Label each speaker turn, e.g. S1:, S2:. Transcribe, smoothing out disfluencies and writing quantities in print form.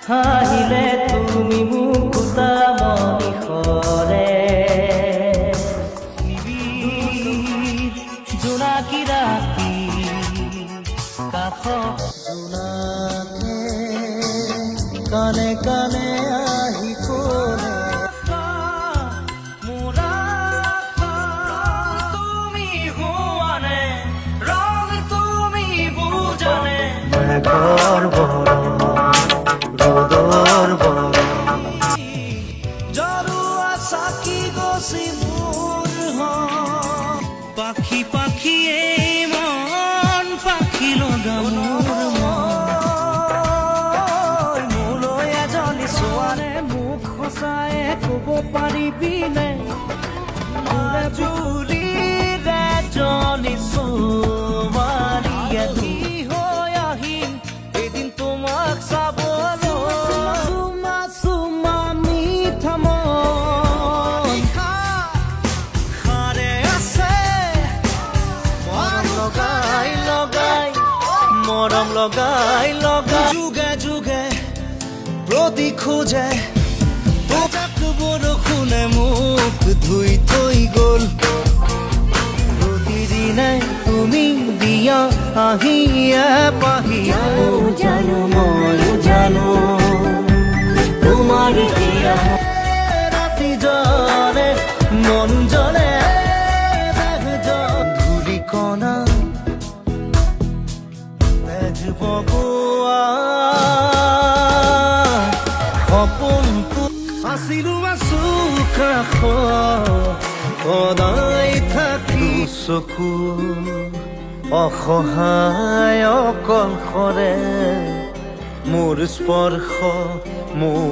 S1: হাহিলে তুমি মুকুতা মনিষৰে নিবিড় জোনাকী ৰাতি কাষত জোনাকে কানে কানে আহি ক'লে মেঘৰ বৰণ ৰ'দৰ বৰণ জৰুৱা চাকি গছি মোৰ পাখি পাখিয়ে মন পাখি লগা মোলৈ এজনী ছোৱালে মোক সঁচাই ক'ব পাৰিবিনে মোলে জুলিৰে এজনী ছোৱালীয়ে হৈ আহিম এদিন তোমাক চাবলৈ চুমা চুমা মিঠা মন সাৰে আছে মৰম লগাই লগাই যুগে যুগে প্ৰতি খোজে বৰষুণে মোক ধুই থৈ গ'ল প্ৰতিদিনে তুমি দিয়া আহিয়ে পাহিয়া জানো ময়ো জানো তোমাৰ দিয়া ৰাতি জলে মন জলে ধূলি কণা বগোৱা সপোনটো আছিলো আছো কাষত সদায় থাকি চকু অসহায় অকলশৰে মোৰ স্পৰ্শ মোৰ